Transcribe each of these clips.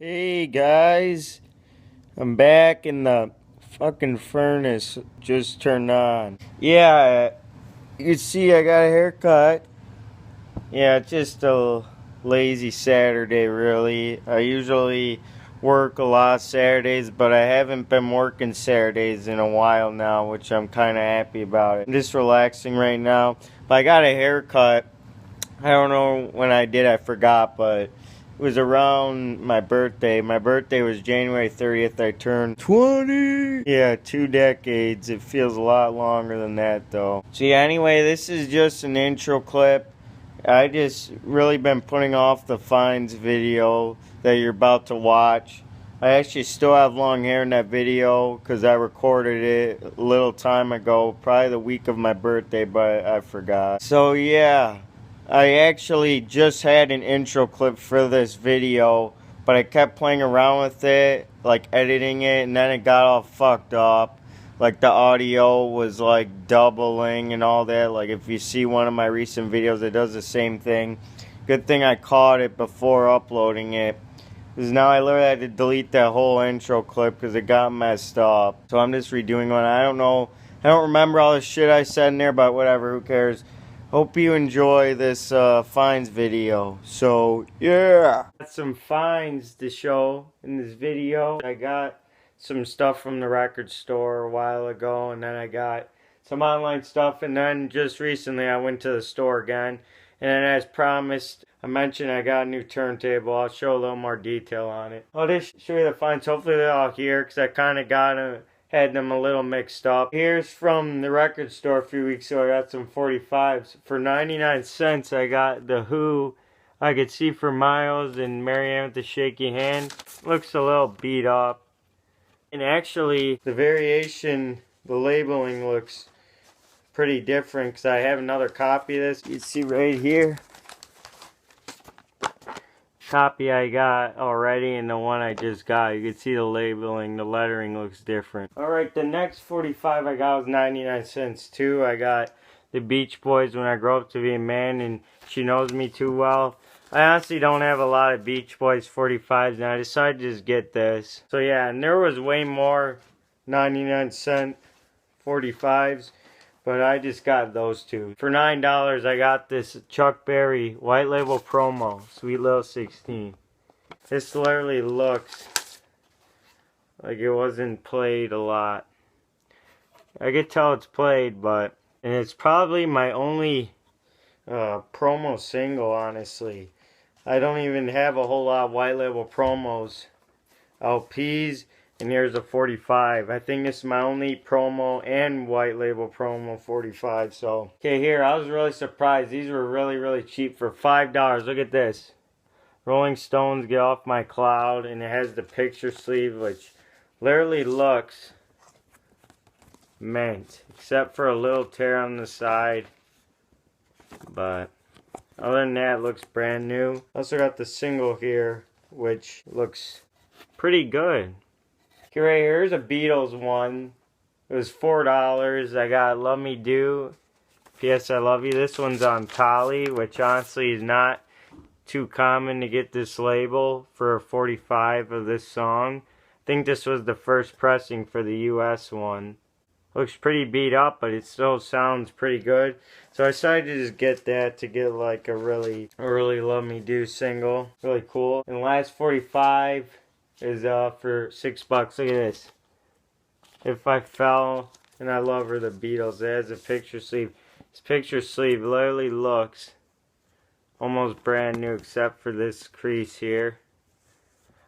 Hey guys, I'm back and the fucking furnace just turned on. Yeah, you can see I got a haircut. Yeah, it's just a lazy Saturday really. I usually work a lot Saturdays, but I haven't been working Saturdays in a while now, which I'm kind of happy about it. I'm just relaxing right now. But I got a haircut. I don't know when I did, I forgot, but it was around my birthday. My birthday was January 30th. I turned 20. Yeah, 2 decades. It feels a lot longer than that, though. So, yeah, anyway, this is just an intro clip. I just really been putting off the Fines video that you're about to watch. I actually still have long hair in that video because I recorded it a little time ago, probably the week of my birthday, but I forgot. So yeah, I actually just had an intro clip for this video, but I kept playing around with it, like editing it, and then it got all fucked up. Like the audio was like doubling and all that. Like if you see one of my recent videos, it does the same thing. Good thing I caught it before uploading it, because now I literally had to delete that whole intro clip because it got messed up. So I'm just redoing one. I don't know. I don't remember all the shit I said in there, but whatever. Who cares? Hope you enjoy this fines video. So yeah, got some fines to show in this video. I got some stuff from the record store a while ago, and then I got some online stuff, and then just recently I went to the store again, and then as promised, I mentioned I got a new turntable. I'll show a little more detail on it. I'll just show you the fines. Hopefully they're all here, because I kind of had them a little mixed up. Here's from the record store a few weeks ago. I got some 45s. For 99 cents, I got The Who, I Could See for Miles, and Marianne with the Shaky Hand. Looks a little beat up. And actually, the variation, the labeling looks pretty different because I have another copy of this. You can see right here. Copy I got already and the one I just got. You can see the labeling, the lettering looks different. Alright, the next 45 I got was 99 cents too. I got the Beach Boys, When I Grow Up to Be a Man, and She Knows Me Too Well. I honestly don't have a lot of Beach Boys 45s, and I decided to just get this. So yeah, and there was way more 99-cent 45s, but I just got those two. For $9, I got this Chuck Berry White Label Promo, Sweet Little 16. This literally looks like it wasn't played a lot. I could tell it's played, but... And it's probably my only promo single, honestly. I don't even have a whole lot of white label promos, LPs, and here's a 45. I think this is my only promo and white label promo 45. So, okay, here, I was really surprised. These were really, really cheap for $5. Look at this. Rolling Stones, Get Off My Cloud, and it has the picture sleeve, which literally looks mint, except for a little tear on the side. But other than that, it looks brand new. Also got the single here, which looks pretty good. Okay, right here's a Beatles one. It was $4. I got Love Me Do, P.S. I Love You. This one's on Tally, which honestly is not too common to get this label for a 45 of this song. I think this was the first pressing for the US one. Looks pretty beat up, but it still sounds pretty good. So I decided to just get that to get like a really Love Me Do single. Really cool. And the last 45 is for $6. Look at this. If I Fell and I Love Her, the Beatles. It has a picture sleeve. This picture sleeve literally looks almost brand new except for this crease here.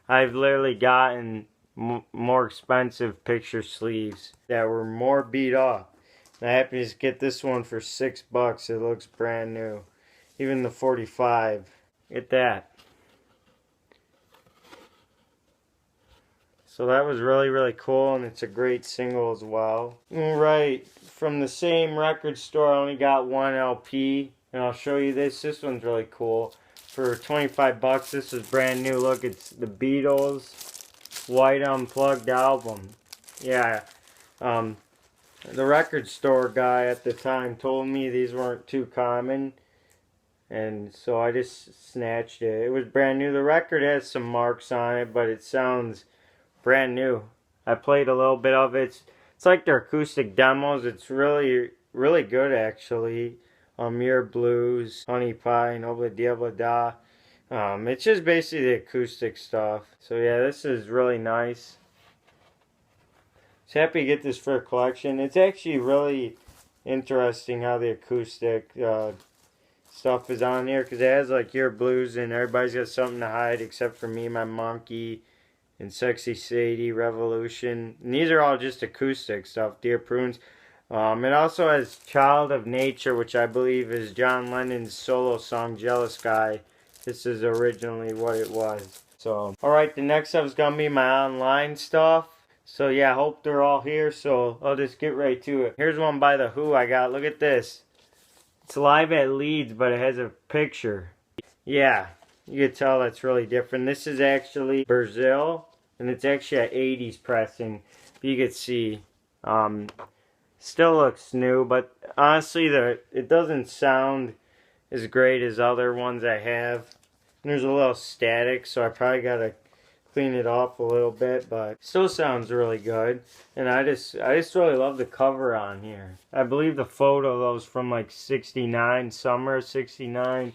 I've literally gotten more expensive picture sleeves that were more beat up. And I happened to just get this one for $6. It looks brand new. Even the 45. Get that. So that was really, really cool, and it's a great single as well. Alright, from the same record store, I only got one LP, and I'll show you this. This one's really cool. For $25, this is brand new. Look, it's the Beatles White Unplugged album. Yeah, the record store guy at the time told me these weren't too common. and so I just snatched it. It was brand new. The record has some marks on it, but it sounds brand new. I played a little bit of it. It's like their acoustic demos. It's really, really good actually. Your Blues, Honey Pie, Nobla Diabla Da. It's just basically the acoustic stuff. So yeah, this is really nice. Just happy to get this for a collection. It's actually really interesting how the acoustic stuff is on here, because it has like Your Blues and Everybody's Got Something to Hide except for Me, My Monkey, and Sexy Sadie, Revolution. And these are all just acoustic stuff. Dear Prunes. It also has Child of Nature, which I believe is John Lennon's solo song, Jealous Guy. This is originally what it was. So, alright, the next stuff is going to be my online stuff. So yeah, I hope they're all here, so I'll just get right to it. Here's one by The Who I got. Look at this. It's live at Leeds, but it has a picture. Yeah, you can tell that's really different. This is actually Brazil, and it's actually an 80s pressing. You can see. Still looks new, but honestly, it doesn't sound as great as other ones I have. And there's a little static, so I probably gotta clean it off a little bit, but still sounds really good. And I just really love the cover on here. I believe the photo though is from like 69, summer 69.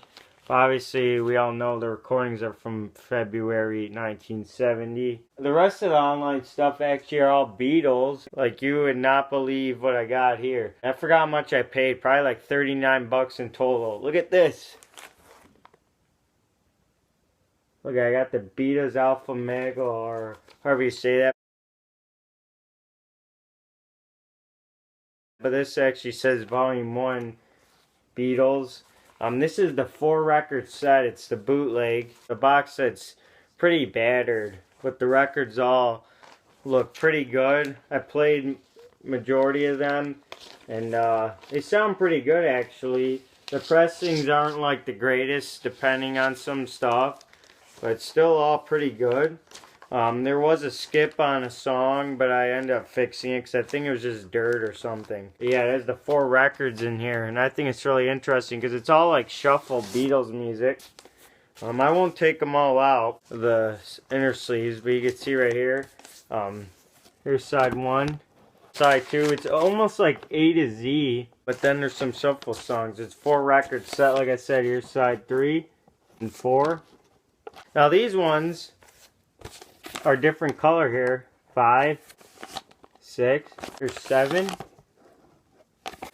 Obviously, we all know the recordings are from February 1970. The rest of the online stuff actually are all Beatles. Like, you would not believe what I got here. I forgot how much I paid. Probably like 39 bucks in total. Look at this. Look, I got the Beatles Alpha Mega, or however you say that. But this actually says Volume 1 Beatles. This is the 4-record set. It's the bootleg. The box set's pretty battered, but the records all look pretty good. I played majority of them, and they sound pretty good actually. The pressings aren't like the greatest depending on some stuff, but it's still all pretty good. There was a skip on a song, but I ended up fixing it because I think it was just dirt or something. But yeah, there's the 4 records in here, and I think it's really interesting because it's all like shuffle Beatles music. I won't take them all out, the inner sleeves, but you can see right here. Here's side 1. Side 2, it's almost like A to Z, but then there's some shuffle songs. It's 4 records set, like I said. Here's side 3 and 4. Now these ones are different color here. 5, 6, there's 7,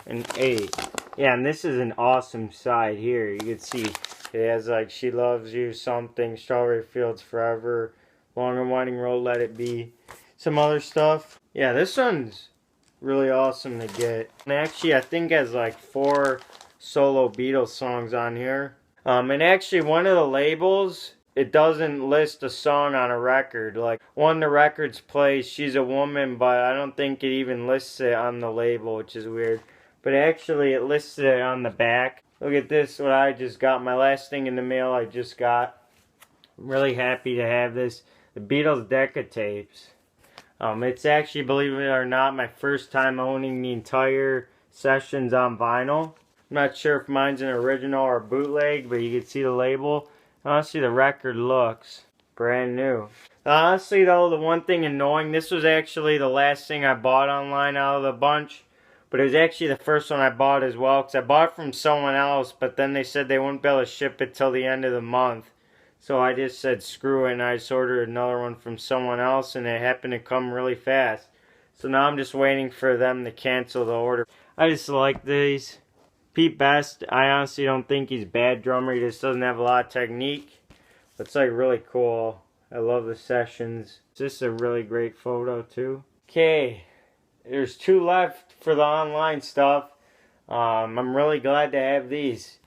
and 8. Yeah, and this is an awesome side here. You can see it has like She Loves You, Something, Strawberry Fields Forever, Long and Winding Road, Let It Be, some other stuff. Yeah, this one's really awesome to get. And actually, I think has like 4 solo Beatles songs on here. And actually, one of the labels, it doesn't list a song on a record. Like, one of the records plays She's a Woman, but I don't think it even lists it on the label, which is weird. But actually, it lists it on the back. Look at this, what I just got. My last thing in the mail I just got. I'm really happy to have this. The Beatles Decca tapes. It's actually, believe it or not, my first time owning the entire sessions on vinyl. I'm not sure if mine's an original or a bootleg, but you can see the label. Honestly, the record looks brand new. Honestly, though, the one thing annoying, this was actually the last thing I bought online out of the bunch. But it was actually the first one I bought as well, because I bought it from someone else, but then they said they wouldn't be able to ship it till the end of the month. So I just said screw it, and I just ordered another one from someone else, and it happened to come really fast. So now I'm just waiting for them to cancel the order. I just like these. Pete Best, I honestly don't think he's a bad drummer. He just doesn't have a lot of technique. But it's like really cool. I love the sessions. This is a really great photo too. Okay, there's 2 left for the online stuff. I'm really glad to have these.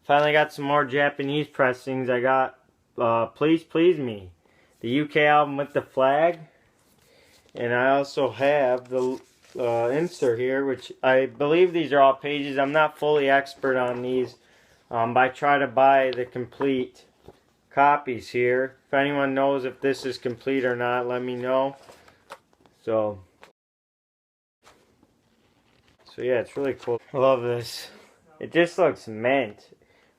Finally got some more Japanese pressings. I got Please Please Me, the UK album with the flag. And I also have the insert here, which I believe these are all pages. I'm not fully expert on these, but I try to buy the complete copies here. If anyone knows if this is complete or not, let me know. So yeah, it's really cool. I love this. It just looks mint.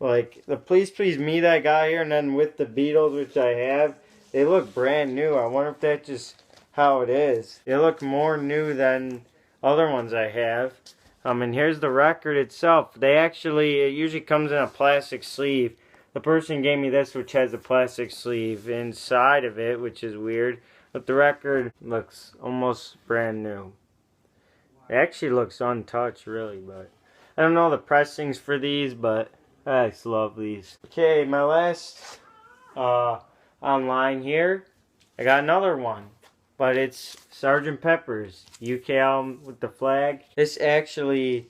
Like the Please Please Me that I got here, and then with the Beatles, which I have, they look brand new. I wonder if that's just how it is. They look more new than other ones I have. And here's the record itself. It usually comes in a plastic sleeve. The person gave me this, which has a plastic sleeve inside of it, which is weird. But the record looks almost brand new. It actually looks untouched, really, but I don't know the pressings for these, but I just love these. Okay, my last online here, I got another one, but it's Sgt. Pepper's UK album with the flag. This actually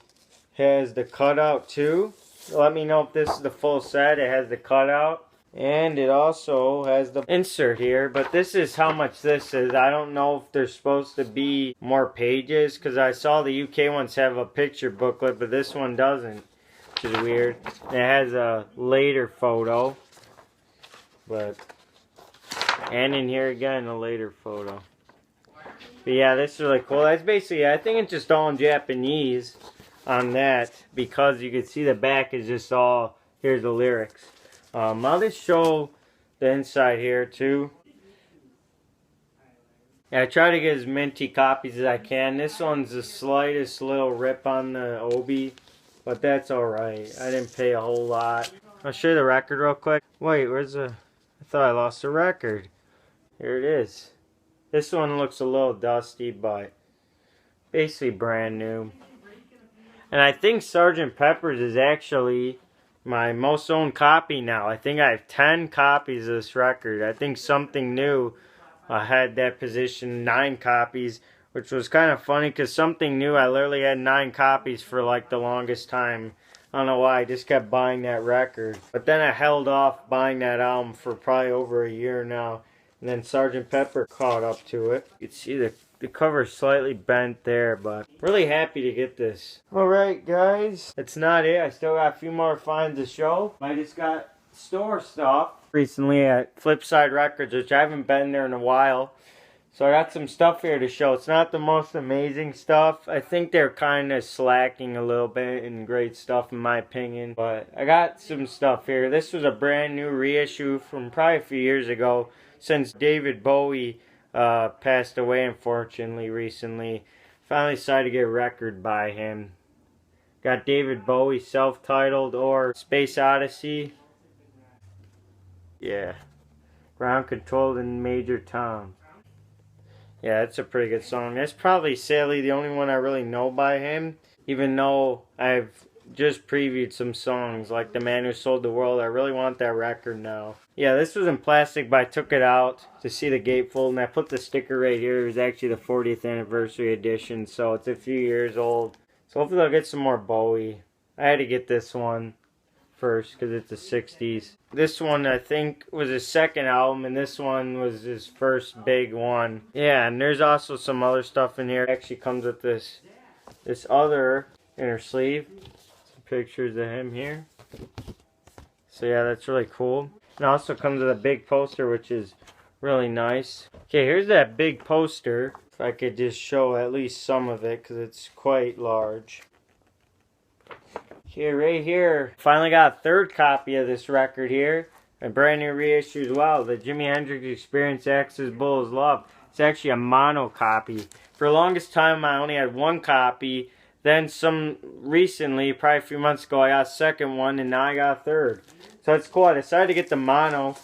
has the cutout too. Let me know if this is the full set. It has the cutout. And it also has the insert here, but this is how much this is. I don't know if there's supposed to be more pages, because I saw the UK ones have a picture booklet, but this one doesn't, which is weird. And it has a later photo, and in here again, a later photo. But yeah, this is really cool. That's basically, I think it's just all in Japanese on that, because you can see the back is just all, here's the lyrics. I'll just show the inside here too. Yeah, I try to get as minty copies as I can. This one's the slightest little rip on the obi, but that's alright. I didn't pay a whole lot. I'll show you the record real quick. Wait, where's the... I thought I lost the record. Here it is. This one looks a little dusty, but basically brand new. And I think Sgt. Pepper's is actually my most owned copy now. I think I have 10 copies of this record. I think Something New had that position, 9 copies, which was kind of funny because Something New, I literally had 9 copies for like the longest time. I don't know why, I just kept buying that record. But then I held off buying that album for probably over a year now. And then Sgt. Pepper caught up to it. You can see the cover's slightly bent there, but really happy to get this. Alright guys, that's not it. I still got a few more finds to show. I just got store stuff recently at Flipside Records, which I haven't been there in a while. So I got some stuff here to show. It's not the most amazing stuff. I think they're kind of slacking a little bit in great stuff in my opinion. But I got some stuff here. This was a brand new reissue from probably a few years ago, since David Bowie passed away unfortunately recently. Finally decided to get a record by him. Got David Bowie self-titled or Space Odyssey. Yeah. Ground Controlled in Major Tom. Yeah, that's a pretty good song. That's probably sadly the only one I really know by him. Even though I've just previewed some songs like The Man Who Sold the World. I really want that record now. Yeah, this was in plastic, but I took it out to see the gatefold, and I put the sticker right here. It was actually the 40th anniversary edition, so it's a few years old. So hopefully I'll get some more Bowie. I had to get this one first because it's the 60s. This one I think was his second album, and this one was his first big one. Yeah, and there's also some other stuff in here. It actually comes with this other inner sleeve. Some pictures of him here. So yeah, that's really cool. It also comes with a big poster, which is really nice. Okay, here's that big poster. If I could just show at least some of it, because it's quite large. Okay, right here. Finally got a third copy of this record here. A brand new reissue as well. The Jimi Hendrix Experience Axis Bull's Love. It's actually a mono copy. For the longest time, I only had one copy. Then recently, probably a few months ago, I got a second one, and now I got a third. So it's cool. I decided to get the mono,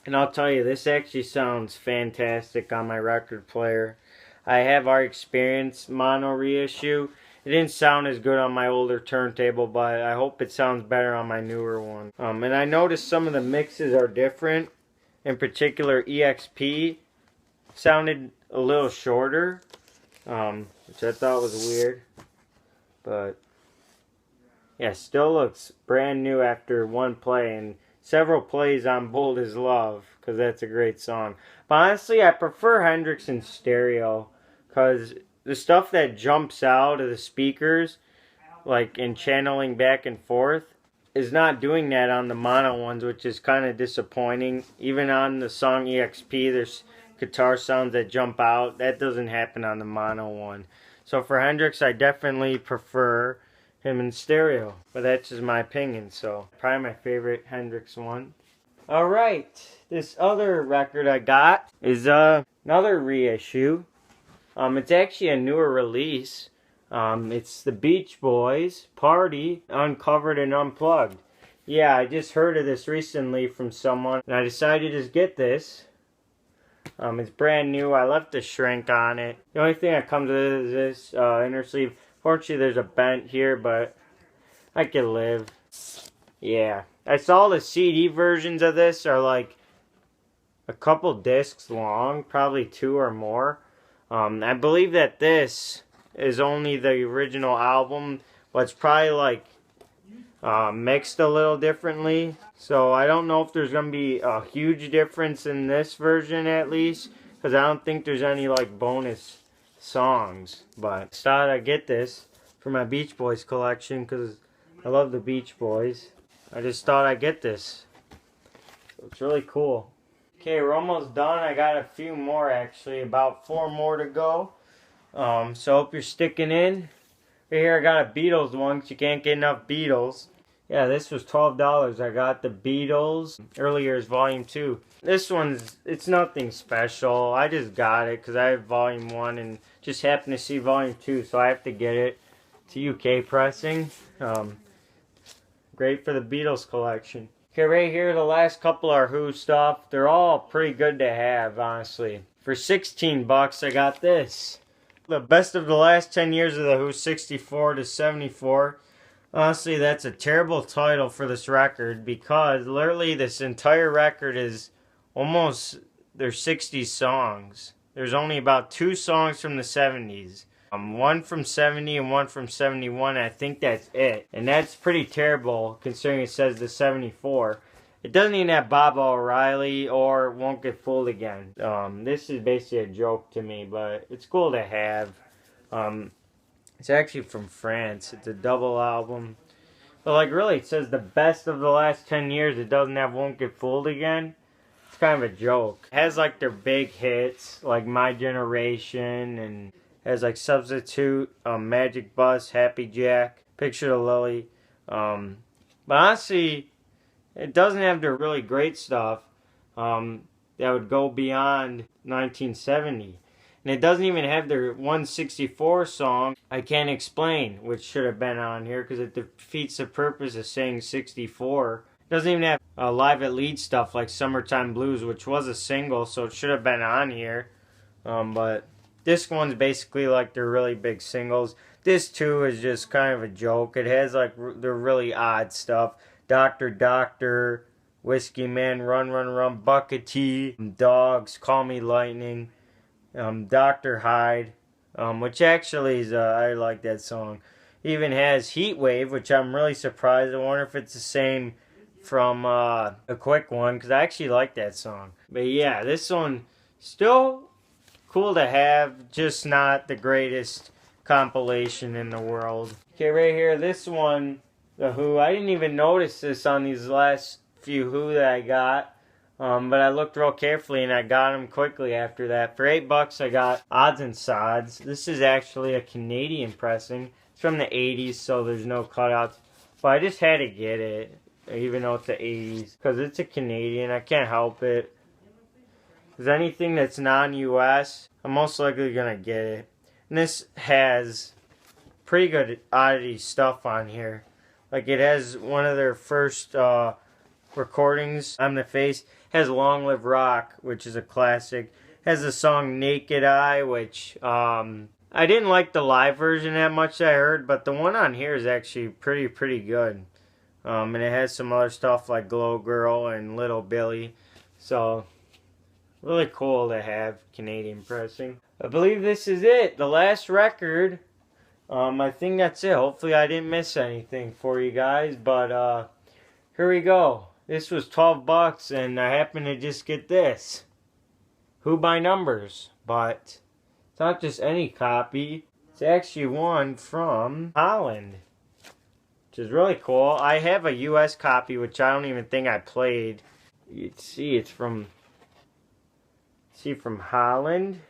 and I'll tell you, this actually sounds fantastic on my record player. I have our Experience mono reissue. It didn't sound as good on my older turntable, but I hope it sounds better on my newer one. And I noticed some of the mixes are different. In particular, EXP sounded a little shorter, which I thought was weird. But yeah, still looks brand new after one play and several plays on Bold as Love, because that's a great song. But honestly, I prefer Hendrix in stereo, because the stuff that jumps out of the speakers, like in channeling back and forth, is not doing that on the mono ones, which is kind of disappointing. Even on the song EXP, there's guitar sounds that jump out. That doesn't happen on the mono one. So for Hendrix, I definitely prefer him in stereo. But that's just my opinion, so probably my favorite Hendrix one. Alright, this other record I got is another reissue. It's actually a newer release. It's the Beach Boys, Party, Uncovered and Unplugged. Yeah, I just heard of this recently from someone, and I decided to just get this. It's brand new. I left the shrink on it. The only thing that comes with it is this inner sleeve. Fortunately, there's a bent here, but I can live. Yeah. I saw the CD versions of this are like a couple discs long, probably 2 or more. I believe that this is only the original album, but it's probably like mixed a little differently. So I don't know if there's going to be a huge difference in this version at least, because I don't think there's any like bonus songs. But I thought I'd get this for my Beach Boys collection because I love the Beach Boys. I just thought I'd get this. So it's really cool. Okay, we're almost done. I got a few more actually, about 4 more to go. So hope you're sticking in. Right here I got a Beatles one because you can't get enough Beatles. Yeah, this was $12. I got the Beatles. Earlier is Volume 2. This one's, it's nothing special. I just got it because I have Volume 1 and just happened to see Volume 2, so I have to get it. It's UK pressing. Great for the Beatles collection. Okay, right here, the last couple are Who stuff. They're all pretty good to have, honestly. For 16 bucks, I got this. The best of the last 10 years of the Who, 64 to 74. Honestly, that's a terrible title for this record because literally this entire record is almost, there's 60 songs. There's only about 2 songs from the 70s. One from 70 and one from 71, and I think that's it. And that's pretty terrible considering it says the 74. It doesn't even have Bob O'Reilly or Won't Get Fooled Again. This is basically a joke to me, but it's cool to have. It's actually from France. It's a double album. But like really, it says the best of the last 10 years. It doesn't have Won't Get Fooled Again. It's kind of a joke. It has like their big hits, like My Generation, and has like Substitute, Magic Bus, Happy Jack, Picture the Lily. But honestly, it doesn't have the really great stuff that would go beyond 1970. And it doesn't even have their 164 song, I Can't Explain, which should have been on here because it defeats the purpose of saying 64. It doesn't even have Live at Leeds stuff like Summertime Blues, which was a single, so it should have been on here. But this one's basically like their really big singles. This too is just kind of a joke. It has like the really odd stuff. Doctor, Doctor, Whiskey Man, Run, Run, Run, Bucket Tea, Dogs, Call Me Lightning. Dr. Hyde, which actually is, I like that song. Even has Heat Wave, which I'm really surprised. I wonder if it's the same from A Quick One, because I actually like that song. But yeah, this one, still cool to have, just not the greatest compilation in the world. Okay, right here, this one, The Who. I didn't even notice this on these last few Who that I got. But I looked real carefully and I got them quickly after that. For 8 bucks, I got Odds and Sods. This is actually a Canadian pressing. It's from the 80s, so there's no cutouts. But I just had to get it, even though it's the 80s, because it's a Canadian. I can't help it. Because anything that's non-US, I'm most likely going to get it. And this has pretty good oddity stuff on here. Like it has one of their first recordings on the face. Has Long Live Rock, which is a classic. Has the song Naked Eye, which I didn't like the live version that much I heard, but the one on here is actually pretty good. And it has some other stuff like Glow Girl and Little Billy. So, really cool to have Canadian pressing. I believe this is it. The last record. I think that's it. Hopefully I didn't miss anything for you guys, but here we go. This was 12 bucks and I happened to just get this. Who by Numbers. But it's not just any copy. It's actually one from Holland. Which is really cool. I have a US copy which I don't even think I played. You'd see it's from Holland.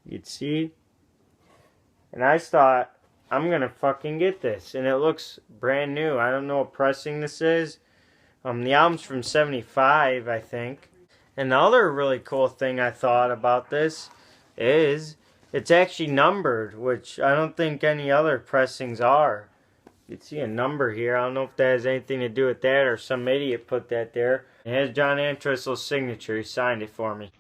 You'd see. And I thought I'm gonna fucking get this. And it looks brand new. I don't know what pressing this is. The album's from 75, I think. And the other really cool thing I thought about this is it's actually numbered, which I don't think any other pressings are. You can see a number here. I don't know if that has anything to do with that or some idiot put that there. It has John Entwistle's signature. He signed it for me.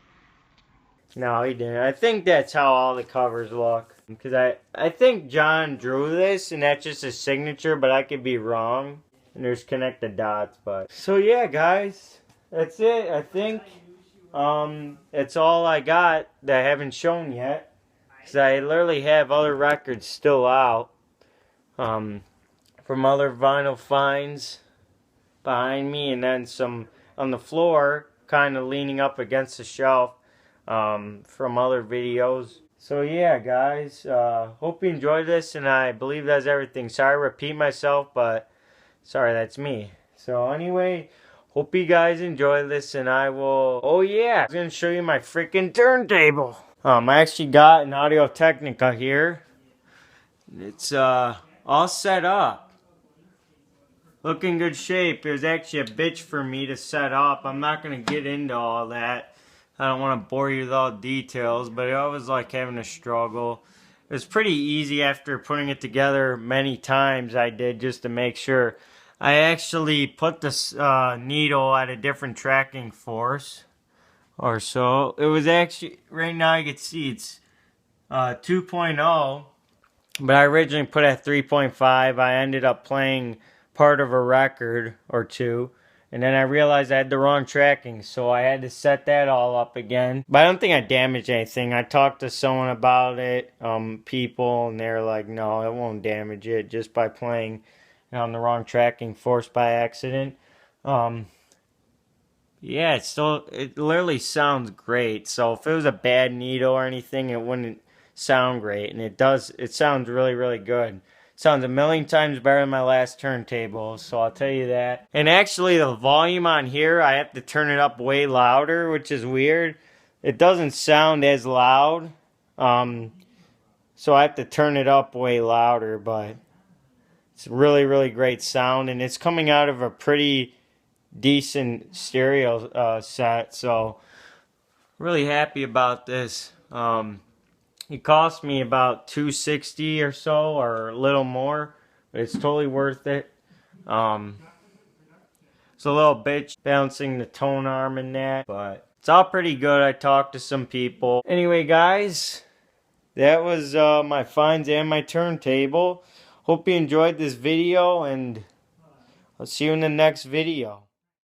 No, he didn't. I think that's how all the covers look. Because I think John drew this and that's just his signature, but I could be wrong. And there's connect the dots, but... So yeah, guys. That's it, I think. It's all I got that I haven't shown yet. Because I literally have other records still out. From other vinyl finds behind me, and then some on the floor, kind of leaning up against the shelf, from other videos. So yeah, guys, hope you enjoyed this, and I believe that's everything. Sorry to repeat myself, but sorry, that's me. So anyway, hope you guys enjoy this, and I will... Oh yeah, I'm gonna show you my freaking turntable. I actually got an Audio-Technica here. It's all set up. Look in good shape. It was actually a bitch for me to set up. I'm not going to get into all that. I don't want to bore you with all the details, but it was like having a struggle. It was pretty easy after putting it together many times. I did just to make sure. I actually put this needle at a different tracking force or so. It was actually, right now you can see it's 2.0, but I originally put it at 3.5. I ended up playing part of a record or two, and then I realized I had the wrong tracking, so I had to set that all up again. But I don't think I damaged anything. I talked to someone about it, people, and they're like, no, it won't damage it just by playing on the wrong tracking force by accident. Yeah, it literally sounds great. So if it was a bad needle or anything, it wouldn't sound great, and it sounds really, really good. Sounds a million times better than my last turntable, so I'll tell you that. And actually, the volume on here, I have to turn it up way louder, which is weird. It doesn't sound as loud, so I have to turn it up way louder, but it's really, really great sound, and it's coming out of a pretty decent stereo set, so really happy about this. It cost me about $260 or so, or a little more, but it's totally worth it. It's a little bitch bouncing the tone arm and that, but it's all pretty good. I talked to some people. Anyway, guys, that was my finds and my turntable. Hope you enjoyed this video, and I'll see you in the next video.